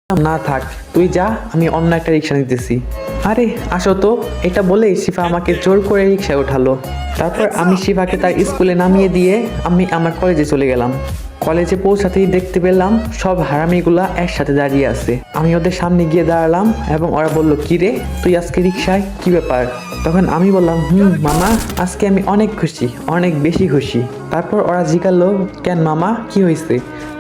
না থাক, তুই যা, আমি অন্য একটা রিক্সা নিতেছি। আরে আসো তো, এটা বলেই শিফা আমাকে জোর করে রিক্সায় ওঠালো। তারপর আমি শিফাকে তার স্কুলে নামিয়ে দিয়ে আমি আমার কলেজে চলে গেলাম। কলেজে পৌঁছাতেই দেখতে পেলাম সব হারামিগুলা একসাথে দাঁড়িয়ে আছে। আমি ওদের সামনে গিয়ে দাঁড়ালাম এবং ওরা বলল, কি রে তুই আজকে রিক্সায়, কি ব্যাপার? তখন আমি বললাম, মামা, আজকে আমি অনেক খুশি, অনেক বেশি খুশি। তারপর ওরা জিজ্ঞাসা, কেন মামা, কি হয়েছে?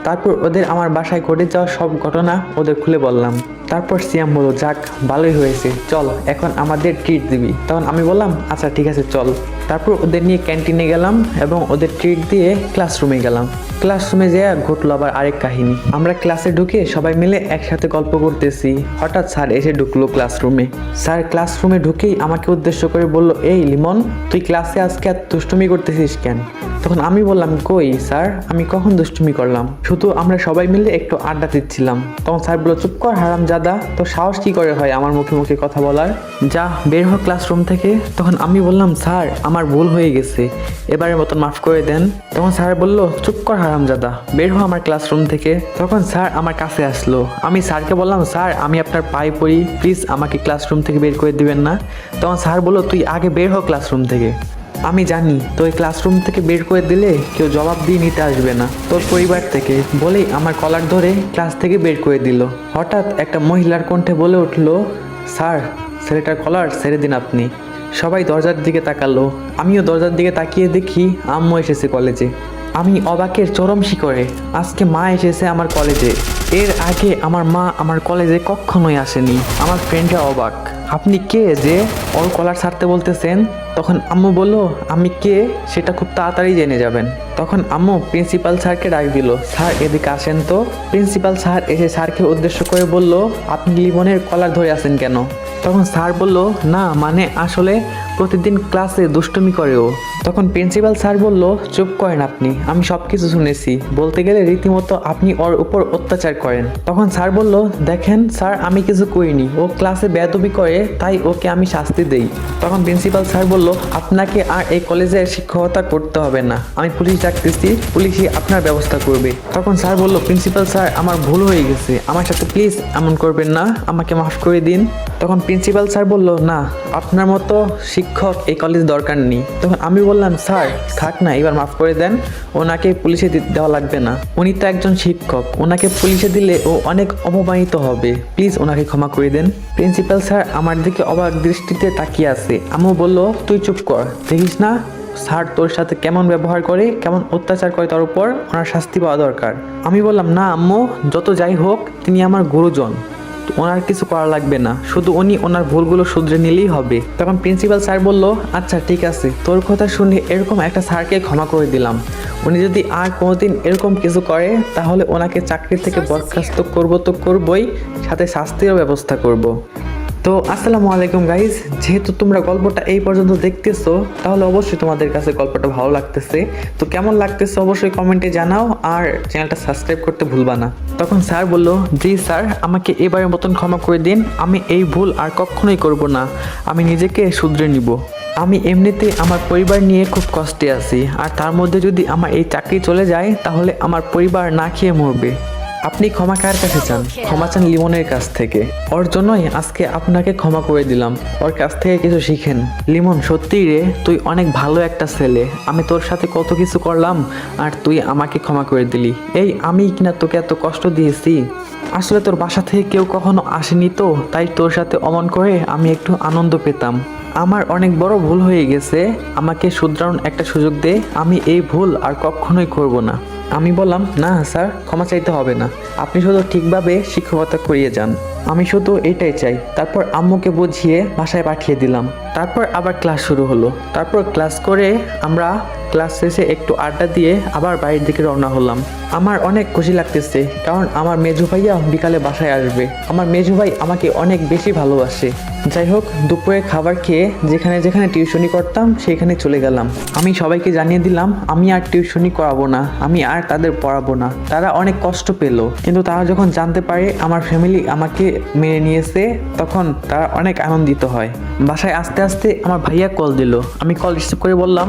তারপর ওদের আমার বাসায় ঘটে যাওয়া সব ঘটনা ওদের খুলে বললাম। তারপর সিয়াম বলল, যাক ভালোই হয়েছে, চল এখন আমাদের ট্রিট দিবি। তখন আমি বললাম, আচ্ছা ঠিক আছে চল। তারপর ওদের নিয়ে ক্যান্টিনে গেলাম এবং ওদের ট্রিট দিয়ে ক্লাসরুমে গেলাম। ক্লাসরুমে যেয়ে ঘটলো আবার আরেক কাহিনী। আমরা ক্লাসে ঢুকে সবাই মিলে একসাথে গল্প করতেছি, হঠাৎ স্যার এসে ঢুকলো ক্লাসরুমে। স্যার ক্লাসরুমে ঢুকেই আমাকে উদ্দেশ্য করে বলল, এই লিমন, তুই ক্লাসে আজকে এত দুষ্টুমি করতেছিস কেন? তখন আমি বললাম, কই স্যার, আমি কখন দুষ্টুমি করলাম? শুধু আমরা সবাই মিলে একটু আড্ডা দিচ্ছিলাম। তখন স্যার বলল, চুপ কর হারামজাদা, তো সাহস কি করে হয় আমার মুখে মুখে কথা বলার? যা বের হ ক্লাসরুম থেকে। তখন আমি বললাম, স্যার আমার ভুল হয়ে গেছে, এবারের মতন মাফ করে দেন। তখন স্যার বলল, চুপ কর হারামজাদা, বের হ আমার ক্লাসরুম থেকে। তখন স্যার আমার কাছে আসলো। আমি স্যারকে বললাম, স্যার আমি আপনার পায়ে পড়ি, প্লিজ আমাকে ক্লাসরুম থেকে বের করে দিবেন না। তখন স্যার বলল, তুই আগে বের হ ক্লাসরুম থেকে। আমি জানি তো এই ক্লাসরুম থেকে বের করে দিলে কেউ জবাব দিয়ে নিতে আসবে না তোর পরিবার থেকে, বলেই আমার কলার ধরে ক্লাস থেকে বের করে দিল। হঠাৎ একটা মহিলার কণ্ঠে বলে উঠল, স্যার ছেলেটার কলার ছেড়ে দিন আপনি। সবাই দরজার দিকে তাকালো। আমিও দরজার দিকে তাকিয়ে দেখি আম্মু এসেছে কলেজে। আমি অবাকের চরম শিখরে, আজকে মা এসেছে আমার কলেজে। এর আগে আমার মা আমার কলেজে কখনোই আসেনি। আমার ফ্রেন্ডরা অবাক, আপনি কে যে ওর কলার ছাড়তে বলতেছেন? তখন আম্মু বলল, আমি কে সেটা খুব তাড়াতাড়ি জেনে যাবেন। তখন আম্মু প্রিন্সিপাল স্যারকে ডাক দিল, স্যার এদিকে আসেন তো। প্রিন্সিপাল স্যার এসে স্যারকে উদ্দেশ্য করে বলল, আপনি লিমনের কলার ধরে আছেন কেন? তখন স্যার বলল, না মানে আসলে প্রতিদিন ক্লাসে দুষ্টুমি করে ও। তখন প্রিন্সিপাল স্যার বলল, চুপ করেন আপনি, আমি সব কিছু শুনেছি, বলতে গেলে রীতিমতো আপনি ওর উপর অত্যাচার করেন। তখন স্যার বলল, দেখেন স্যার আমি কিছু করিনি, ও ক্লাসে বেয়াদবি করে তাই ওকে আমি শাস্তি দেই। তখন প্রিন্সিপাল স্যার বলল, আপনাকে আর এই কলেজে শিক্ষকতা করতে হবে না, আমি পুলিশ ডাকতেছি, পুলিশই আপনার ব্যবস্থা করবে। তখন স্যার বলল, প্রিন্সিপাল স্যার আমার ভুল হয়ে গেছে, আমার সাথে প্লিজ এমন করবেন না, আমাকে মাফ করে দিন। তখন প্রিন্সিপাল স্যার বলল, না আপনার মতো শিক্ষক এই কলেজ দরকার নেই। তখন আমি বললাম, স্যার থাক না, এবার মাফ করে দেন, ওনাকে পুলিশে দেওয়া লাগবে না, উনি তো একজন শিক্ষক, ওনাকে পুলিশে দিলে ও অনেক অপমানিত হবে, প্লিজ ওনাকে ক্ষমা করে দেন। প্রিন্সিপাল স্যার আমার দিকে অবাক দৃষ্টিতে তাকিয়ে আছে। আম্মু বলল, তুই চুপ কর, দেখিস না স্যার তোর সাথে কেমন ব্যবহার করে, কেমন অত্যাচার করে, তার উপর ওনার শাস্তি পাওয়া দরকার। আমি বললাম, না আম্মু, যত যাই হোক তিনি আমার গুরুজন, ওনার কিছু করা লাগবে না, শুধু উনি ওনার ভুলগুলো শুধরে নিলেই হবে। তখন প্রিন্সিপাল স্যার বলল, আচ্ছা ঠিক আছে, তোর কথা শুনে এরকম একটা স্যারকে ক্ষমা করে দিলাম, উনি যদি আর কোনোদিন এরকম কিছু করে তাহলে ওনাকে চাকরি থেকে বরখাস্ত করবো তো করবই, সাথে শাস্তিরও ব্যবস্থা করব। তো আসসালামু আলাইকুম গাইজ, যেহেতু তোমরা গল্পটা এই পর্যন্ত দেখতেছো তাহলে অবশ্যই তোমাদের কাছে গল্পটা ভালো লাগতেছে। তো কেমন লাগতেছে অবশ্যই কমেন্টে জানাও, আর চ্যানেলটা সাবস্ক্রাইব করতে ভুলবা না। তখন স্যার বলল, জি স্যার, আমাকে এবারের মতন ক্ষমা করে দিন, আমি এই ভুল আর কখনোই করব না, আমি নিজেকে শুধরে নিব। আমি এমনিতেই আমার পরিবার নিয়ে খুব কষ্টে আছি, আর তার মধ্যে যদি আমার এই চাকরি চলে যায় তাহলে আমার পরিবার না খেয়ে মরবে। আপনি ক্ষমা কার কাছে চান? ক্ষমা চান লিমনের কাছ থেকে। ওর জন্যই আজকে আপনাকে ক্ষমা করে দিলাম, ওর কাছ থেকে কিছু শিখেন। লিমন সত্যিই রে, তুই অনেক ভালো একটা ছেলে, আমি তোর সাথে কত কিছু করলাম আর তুই আমাকে ক্ষমা করে দিলি। এই আমি কিনা তোকে এত কষ্ট দিয়েছি, আসলে তোর বাসা থেকে কেউ কখনো আসেনি তো, তাই তোর সাথে অমন করে আমি একটু আনন্দ পেতাম। আমার অনেক বড় ভুল হয়ে গেছে, আমাকে শুধরানোর একটা সুযোগ দে, আমি এই ভুল আর কখনোই করব না। আমি বললাম, না স্যার, ক্ষমা চাইতে হবে না, আপনি শুধু ঠিকভাবে শিক্ষকতা করিয়ে যান, আমি শুধু এটাই চাই। তারপর আম্মুকে বুঝিয়ে বাসায় পাঠিয়ে দিলাম। তারপর আবার ক্লাস শুরু হলো। তারপর ক্লাস করে আমরা ক্লাস শেষে একটু আড্ডা দিয়ে আবার বাড়ির দিকে রওনা হলাম। আমার অনেক খুশি লাগতেছে, কারণ আমার মেজু ভাইয়া বিকালে বাসায় আসবে। আমার মেজু ভাই আমাকে অনেক বেশি ভালোবাসে। যাই হোক, দুপুরে খাবার খেয়ে যেখানে যেখানে টিউশনি করতাম সেখানে চলে গেলাম। আমি সবাইকে জানিয়ে দিলাম আমি আর টিউশনি করাবো না, আমি আর তাদের পড়াবো না। তারা অনেক কষ্ট পেল, কিন্তু তারা যখন জানতে পারে আমার ফ্যামিলি আমাকে মেনে নিয়েছে তখন তারা অনেক আনন্দিত হয়। বাসায় আস্তে আস্তে আমার ভাইয়া কল দিল। আমি কল রিসিভ করে বললাম,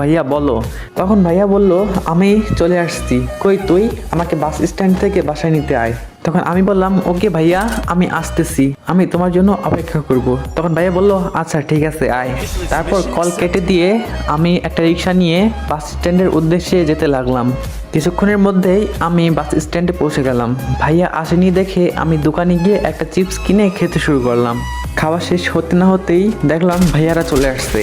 ভাইয়া বলো। তখন ভাইয়া বলল, আমি চলে আসছি। কই তুই? আমাকে বাস স্ট্যান্ড থেকে বাসায় নিতে আয়। তখন আমি বললাম ওকে ভাইয়া, আমি আসতেছি, আমি তোমার জন্য অপেক্ষা করব। তখন ভাইয়া বলল আচ্ছা ঠিক আছে আয়। তারপর কল কেটে দিয়ে আমি একটা রিক্সা নিয়ে বাস স্ট্যান্ডের উদ্দেশ্যে যেতে লাগলাম। কিছুক্ষণের মধ্যেই আমি বাস স্ট্যান্ডে পৌঁছে গেলাম। ভাইয়া আসেনি দেখে আমি দোকানে গিয়ে একটা চিপস কিনে খেতে শুরু করলাম। খাওয়া শেষ হতে না হতেই দেখলাম ভাইয়ারা চলে আসছে।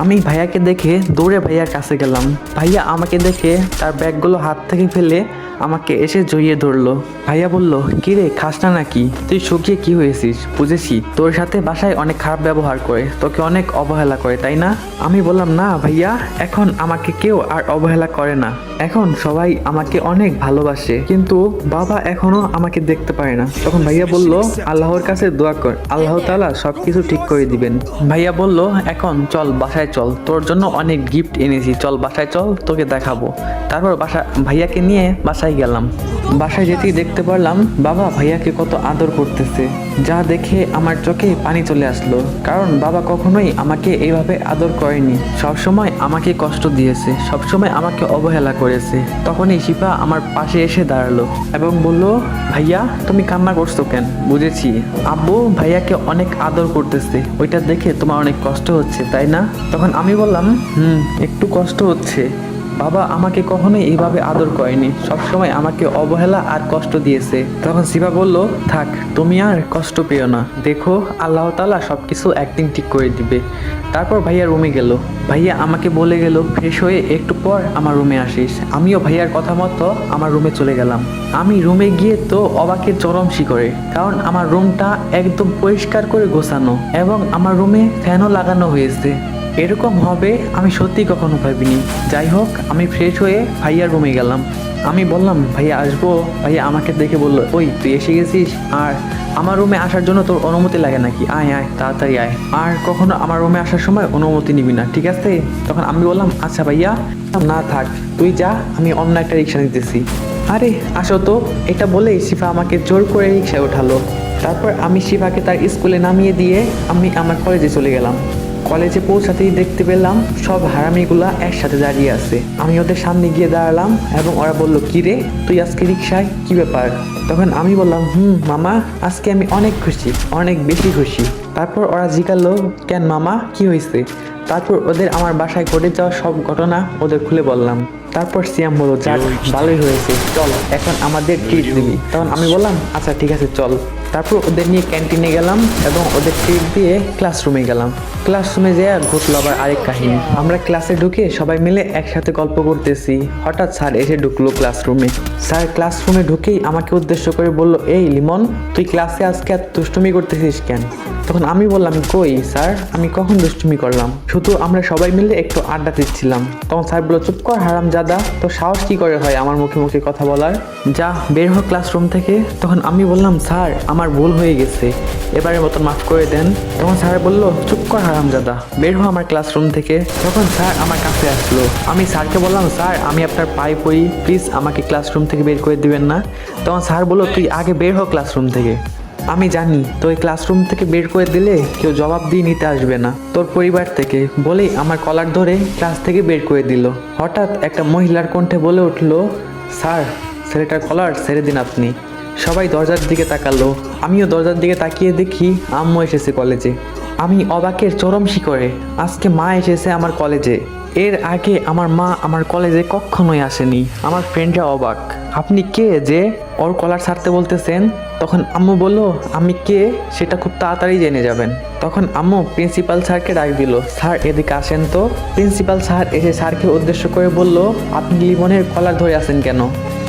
আমি ভাইয়াকে দেখে দৌড়ে ভাইয়ার কাছে গেলাম। ভাইয়া আমাকে দেখে তার ব্যাগগুলো হাত থেকে ফেলে আমাকে এসে জড়িয়ে ধরলো। ভাইয়া বলল কিরে খাস না নাকি, তুই শুকিয়ে কি হয়েছিস? বুঝেছি তোর সাথে বাসায় অনেক খারাপ ব্যবহার করে, তোকে অনেক অবহেলা করে, তাই না? আমি বললাম না ভাইয়া, এখন আমাকে কেউ আর অবহেলা করে না, এখন সবাই আমাকে অনেক ভালোবাসে, কিন্তু বাবা এখনো আমাকে দেখতে পারে না। তখন ভাইয়া বলল আল্লাহর কাছে দোয়া কর, আল্লাহ তাআলা সবকিছু ঠিক করে দিবেন। ভাইয়া বলল এখন চল বাসায় চল, তোর জন্য অনেক গিফট এনেছি, চল বাসায় চল তোকে দেখাবো। তারপর ভাইয়াকে নিয়ে বাসায় গেলাম। বাসায় যেতেই দেখতে পারলাম বাবা ভাইয়াকে কত আদর করতেছে, যা দেখে আমার চোখে পানি চলে আসলো। কারণ বাবা কখনোই আমাকে এইভাবে আদর করেনি, সবসময় আমাকে কষ্ট দিয়েছে, সবসময় আমাকে অবহেলা করেছে। তখনই শিফা আমার পাশে এসে দাঁড়ালো এবং বলল ভাইয়া তুমি কান্না করছো কেন? বুঝেছি আব্বু ভাইয়াকে অনেক আদর করতেছে, ওইটা দেখে তোমার অনেক কষ্ট হচ্ছে তাই না? তখন আমি বললাম একটু কষ্ট হচ্ছে, বাবা আমাকে কখনোই এইভাবে আদর করেনি, সবসময় আমাকে অবহেলা আর কষ্ট দিয়েছে। তখন শিফা বলল থাক তুমি আর কষ্ট পেও না, দেখো আল্লাহ তাআলা সবকিছু একদিন ঠিক করে দিবে। তারপর ভাইয়া রুমে গেল। ভাইয়া আমাকে বলে গেল ফ্রেশ হয়ে একটু পর আমার রুমে আসিস। আমিও ভাইয়ার কথা মতো আমার রুমে চলে গেলাম। আমি রুমে গিয়ে তো অবাকের চরম শিখরে, কারণ আমার রুমটা একদম পরিষ্কার করে গোছানো এবং আমার রুমে ফ্যানও লাগানো হয়েছে। এরকম হবে আমি সত্যি কখনো ভাবিনি। যাই হোক আমি ফ্রেশ হয়ে ভাইয়ার রুমে গেলাম। আমি বললাম ভাইয়া আসবো? ভাইয়া আমাকে দেখে বলল ওই তুই এসে গেছিস, আর আমার রুমে আসার জন্য তোর অনুমতি লাগে নাকি? আয় আয় তাড়াতাড়ি আয়, আর কখনো আমার রুমে আসার সময় অনুমতি নিবি না, ঠিক আছে? তখন আমি বললাম আচ্ছা ভাইয়া। না থাক তুই যা, আমি অন্য একটা রিক্সা নিতেছি। আরে আসো তো, এটা বলেই শিফা আমাকে জোর করে রিক্সায় ওঠালো। তারপর আমি শিফাকে তার স্কুলে নামিয়ে দিয়ে আমি আমার কলেজে চলে গেলাম। কলেজে পৌঁছাতেই দেখতে পেলাম সব হারামিগুলা একসাথে দাঁড়িয়ে আছে। আমি ওদের সামনে গিয়ে দাঁড়ালাম এবং ওরা বলল কি রে তুই আজকে রিক্সায়, কি ব্যাপার? তখন আমি বললাম মামা আজকে আমি অনেক খুশি, অনেক বেশি খুশি। তারপর ওরা জিজ্ঞাসা কেন মামা কি হয়েছে? তারপর ওদের আমার বাসায় ঘটে যাওয়া সব ঘটনা ওদের খুলে বললাম। তারপর সিয়াম বলল যাক ভালোই হয়েছে, চল এখন আমাদের ট্রিট দিবি। তখন আমি বললাম আচ্ছা ঠিক আছে চল। তারপর ওদের নিয়ে ক্যান্টিনে গেলাম এবং ওদের ট্রিট দিয়ে ক্লাসরুমে গেলাম। ক্লাসরুমে যেয়ে ঘটলো আবার আরেক কাহিনী। আমরা ক্লাসে ঢুকে সবাই মিলে একসাথে গল্প করতেছি, হঠাৎ স্যার এসে ঢুকলো ক্লাসরুমে। স্যার ক্লাসরুমে ঢুকেই আমাকে উদ্দেশ্য করে বলল এই লিমন তুই ক্লাসে আজকে এত দুষ্টুমি করতেছিস কেন? তখন আমি বললাম কই স্যার, আমি কখন দুষ্টুমি করলাম, শুধু আমরা সবাই মিলে একটু আড্ডা দিচ্ছিলাম। তখন স্যার বলল চুপ কর হারামজাদা, তো সাহস কি করে হয় আমার মুখে মুখে কথা বলার, যা বের হ ক্লাসরুম থেকে। তখন আমি বললাম স্যার আমার ভুল হয়ে গেছে, এবারের মতন মাফ করে দেন। তখন স্যার বলল চুপ কর হারামজাদা, বের হ আমার ক্লাসরুম থেকে। তখন স্যার আমার কাছে আসলো। আমি স্যারকে বললাম স্যার আমি আপনার পায়ে পড়ি, প্লিজ আমাকে ক্লাসরুম থেকে বের করে দিবেন না। তখন স্যার বলল তুই আগে বের হ ক্লাসরুম থেকে, আমি জানি তো এই ক্লাসরুম থেকে বের করে দিলে কেউ জবাব দিয়ে নিতে আসবে না তোর পরিবার থেকে, বলেই আমার কলার ধরে ক্লাস থেকে বের করে দিল। হঠাৎ একটা মহিলার কণ্ঠে বলে উঠলো স্যার ছেলেটার কলার ছেড়ে দিন আপনি। সবাই দরজার দিকে তাকালো, আমিও দরজার দিকে তাকিয়ে দেখি আম্মু এসেছে কলেজে। আমি অবাকের চরম শিখরে, আজকে মা এসেছে আমার কলেজে। এর আগে আমার মা আমার কলেজে কখনোই আসেনি। আমার ফ্রেন্ডরা অবাক, আপনি কে যে ওর কলার ছাড়তে বলতেছেন? তখন আম্মু বলল আমি কে সেটা খুব তাড়াতাড়ি জেনে যাবেন। তখন আম্মু প্রিন্সিপাল স্যারকে ডাক দিল, স্যার এদিকে আসেন তো। প্রিন্সিপাল স্যার এসে স্যারকে উদ্দেশ্য করে বলল আপনি লিমনের কলার ধরে আছেন কেন?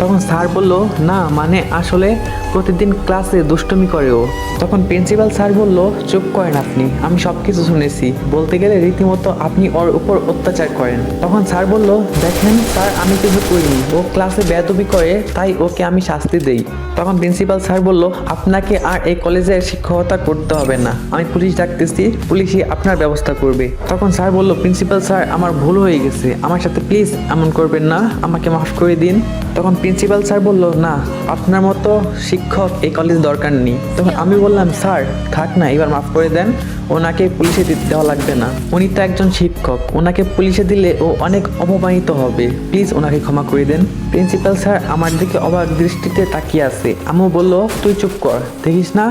তখন স্যার বলল না মানে আসলে প্রতিদিন ক্লাসে দুষ্টুমি করে ও। তখন প্রিন্সিপাল স্যার বলল চুপ করেন আপনি, আমি সব কিছু শুনেছি, বলতে গেলে রীতিমতো আপনি ওর উপর অত্যাচার করেন। তখন স্যার বলল দেখেন স্যার আমি কিছু করিনি, ও ক্লাসে বেয়াদবি করে তাই ওকে আমি শাস্তি দেই। তখন প্রিন্সিপাল স্যার বলল আপনাকে আর এই কলেজে শিক্ষকতা করতে হবে না, আমি পুলিশ রাখতেছি, পুলিশই আপনার ব্যবস্থা করবে। তখন স্যার বলল, প্রিন্সিপাল স্যার আমার ভুল হয়ে গেছে, আমার সাথে প্লিজ এমন করবেন না, আমাকে মাফ করে দিন। তখন প্রিন্সিপাল স্যার বলল, না আপনার মতো শিক্ষক এই কলেজ দরকার নেই। তখন আমি বললাম, স্যার থাক না, এবার মাফ করে দেন, ওনাকে পুলিশে দেওয়া লাগবে না, উনি তো একজন শিক্ষক, ওনাকে পুলিশে দিলে ও অনেক অপমানিত হবে, প্লিজ ওনাকে ক্ষমা করে দেন। প্রিন্সিপাল স্যার আমার দিকে অবাক দৃষ্টিতে তাকিয়ে আছে। আম্মু বলল, তুই চুপ কর, দেখিস না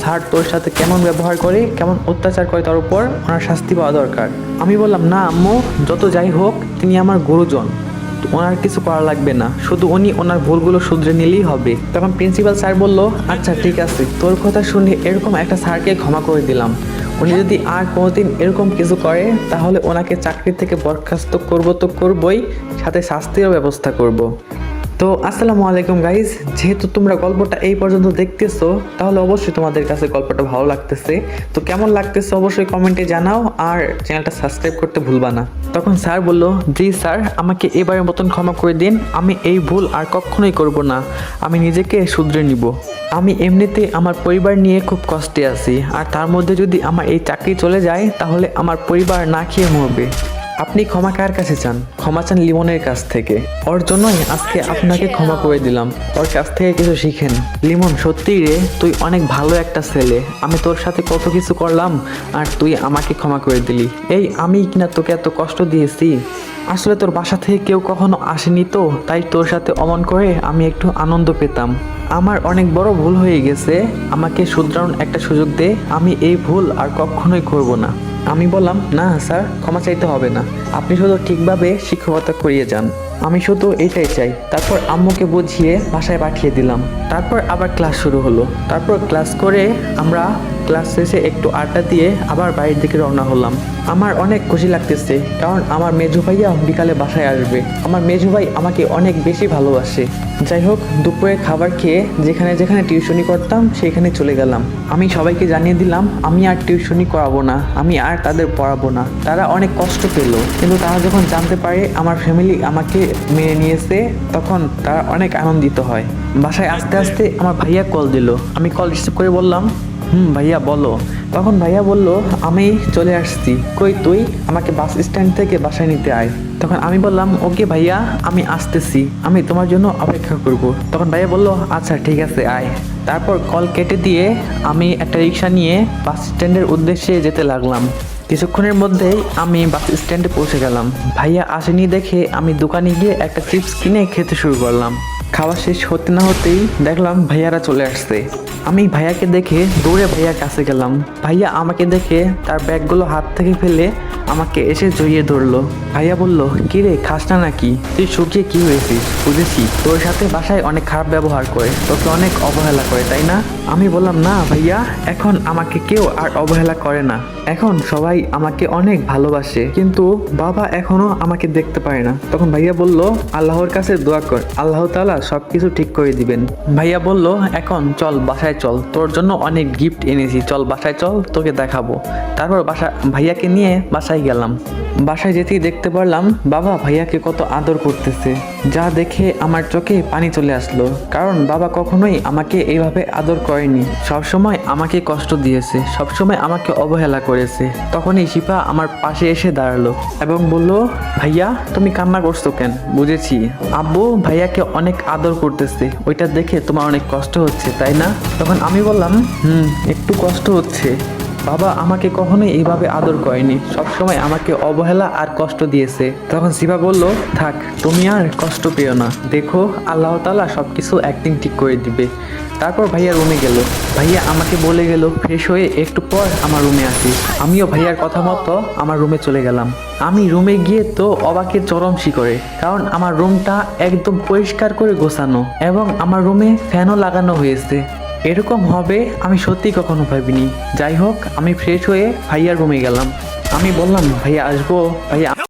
স্যার তোর সাথে কেমন ব্যবহার করে, কেমন অত্যাচার করে, তার উপর ওনার শাস্তি পাওয়া দরকার। আমি বললাম, না আম্মু, যত যাই হোক তিনি আমার গুরুজন, ওনার কিছু করা লাগবে না, শুধু উনি ওনার ভুলগুলো শুধরে নিলেই হবে। তখন প্রিন্সিপাল স্যার বলল, আচ্ছা ঠিক আছে, তোর কথা শুনে এরকম একটা স্যারকে ক্ষমা করে দিলাম, উনি যদি আর কোনোদিন এরকম কিছু করে তাহলে ওনাকে চাকরি থেকে বরখাস্ত করব তো করবই, সাথে শাস্তিরও ব্যবস্থা করব। তো আসসালামু আলাইকুম গাইজ, যেহেতু তোমরা গল্পটা এই পর্যন্ত দেখতেছো তাহলে অবশ্যই তোমাদের কাছে গল্পটা ভালো লাগতেছে। তো কেমন লাগতেছে অবশ্যই কমেন্টে জানাও, আর চ্যানেলটা সাবস্ক্রাইব করতে ভুলবা না। তখন স্যার বলল, জি স্যার, আমাকে এবারের মতন ক্ষমা করে দিন, আমি এই ভুল আর কখনোই করব না, আমি নিজেকে শুধরে নিব। আমি এমনিতে আমার পরিবার নিয়ে খুব কষ্টে আছি, আর তার মধ্যে যদি আমার এই চাকরি চলে যায় তাহলে আমার পরিবার না খেয়ে মরবে। আপনি ক্ষমা কার কাছে চান? ক্ষমা চান লিমনের কাছ থেকে, ওর জন্যই আজকে আপনাকে ক্ষমা করে দিলাম, ওর কাছ থেকে কিছু শিখেন। লিমন সত্যিই রে, তুই অনেক ভালো একটা ছেলে, আমি তোর সাথে কত কিছু করলাম আর তুই আমাকে ক্ষমা করে দিলি। এই আমি কিনা তোকে এত কষ্ট দিয়েছি, আসলে তোর বাসা থেকে কেউ কখনো আসেনি, তো তাই তোর সাথে অমন করে আমি একটু আনন্দ পেতাম। আমার অনেক বড় ভুল হয়ে গেছে, আমাকে শুধরানোর একটা সুযোগ দে, আমি এই ভুল আর কখনোই করব না। আমি বললাম, না স্যার, ক্ষমা চাইতে হবে না, আপনি শুধু ঠিকভাবে শিক্ষকতা করিয়ে যান, আমি শুধু এটাই চাই। তারপর আম্মুকে বুঝিয়ে বাসায় পাঠিয়ে দিলাম। তারপর আবার ক্লাস শুরু হলো। তারপর ক্লাস করে আমরা ক্লাস শেষে একটু আড্ডা দিয়ে আবার বাড়ির দিকে রওনা হলাম। আমার অনেক খুশি লাগতেছে, কারণ আমার মেজু ভাইয়া বিকালে বাসায় আসবে। আমার মেজু ভাই আমাকে অনেক বেশি ভালোবাসে। যাই হোক, দুপুরে খাবার খেয়ে যেখানে যেখানে টিউশনি করতাম সেখানে চলে গেলাম। আমি সবাইকে জানিয়ে দিলাম আমি আর টিউশনি করাবো না, আমি আর তাদের পড়াবো না। তারা অনেক কষ্ট পেল, কিন্তু তারা যখন জানতে পারে আমার ফ্যামিলি আমাকে মেনে নিয়েছে তখন তারা অনেক আনন্দিত হয়। বাসায় আস্তে আস্তে আমার ভাইয়া কল দিল। আমি কল রিসিভ করে বললাম, ভাইয়া বলো। তখন ভাইয়া বলল, আমি চলে আসছি। কই তুই? আমাকে বাস স্ট্যান্ড থেকে বাসায় নিতে আয়। তখন আমি বললাম, ওকে ভাইয়া, আমি আসতেছি, আমি তোমার জন্য অপেক্ষা করব। তখন ভাইয়া বলল, আচ্ছা ঠিক আছে, আয়। তারপর কল কেটে দিয়ে আমি একটা রিক্সা নিয়ে বাস স্ট্যান্ডের উদ্দেশ্যে যেতে লাগলাম। কিছুক্ষণের মধ্যেই আমি বাস স্ট্যান্ডে পৌঁছে গেলাম। ভাইয়া আসেনি দেখে আমি দোকানে গিয়ে একটা চিপস কিনে খেতে শুরু করলাম। খাওয়া শেষ হতে না হতেই দেখলাম ভাইয়ারা চলে আসছে। আমি ভাইয়াকে দেখে দৌড়ে ভাইয়ার কাছে গেলাম। ভাইয়া আমাকে দেখে তার ব্যাগগুলো হাত থেকে ফেলে আমাকে এসে জড়িয়ে ধরলো। ভাইয়া বলল, কি রে, খাস না নাকি? তুই শুকিয়ে কি হয়েছিস? বুঝেছি, তোর সাথে বাসায় অনেক খারাপ ব্যবহার করে, তোকে অনেক অবহেলা করে, তাই না? আমি বললাম, না ভাইয়া, এখন আমাকে কেউ আর অবহেলা করে না, এখন সবাই আমাকে অনেক ভালোবাসে, কিন্তু বাবা এখনো আমাকে দেখতে পারে না। তখন ভাইয়া বলল, আল্লাহর কাছে দোয়া কর, আল্লাহ তাআলা সবকিছু ঠিক করে দিবেন। ভাইয়া বলল, এখন চল বাসায় চল, তোর জন্য অনেক গিফট এনেছি, চল বাসায় চল, তোকে দেখাবো। তারপর ভাইয়াকে নিয়ে বাসায় গেলাম। বাসায় যেতেই দেখতে পারলাম বাবা ভাইয়াকে কত আদর করতেছে, যা দেখে আমার চোখে পানি চলে আসলো, কারণ বাবা কখনোই আমাকে এইভাবে আদর করেনি, সবসময় আমাকে কষ্ট দিয়েছে, সবসময় আমাকে অবহেলা করেছে। তখনই শিফা আমার পাশে এসে দাঁড়ালো এবং বলল, ভাইয়া তুমি কান্না করছো কেন? বুঝেছি, আব্বু ভাইয়াকে অনেক আদর করতেছে, ওইটা দেখে তোমার অনেক কষ্ট হচ্ছে, তাই না? তখন আমি বললাম, একটু কষ্ট হচ্ছে, বাবা আমাকে কখনোই এইভাবে আদর করেনি, সবসময় আমাকে অবহেলা আর কষ্ট দিয়েছে। তখন শিবা বলল, থাক তুমি আর কষ্ট পেও না, দেখো আল্লাহ তাআলা সবকিছু একদিন ঠিক করে দিবে। তারপর ভাইয়া রুমে গেল। ভাইয়া আমাকে বলে গেল ফ্রেশ হয়ে একটু পর আমার রুমে আসিস। আমিও ভাইয়ার কথা মতো আমার রুমে চলে গেলাম। আমি রুমে গিয়ে তো অবাকের চরম শিখরে, কারণ আমার রুমটা একদম পরিষ্কার করে গোছানো এবং আমার রুমে ফ্যানও লাগানো হয়েছে। এরকম হবে আমি সত্যি কখনো ভাবিনি। যাই হোক, আমি ফ্রেশ হয়ে ভাইয়ার রুমে গেলাম। আমি বললাম, ভাইয়া আসবো? ভাইয়া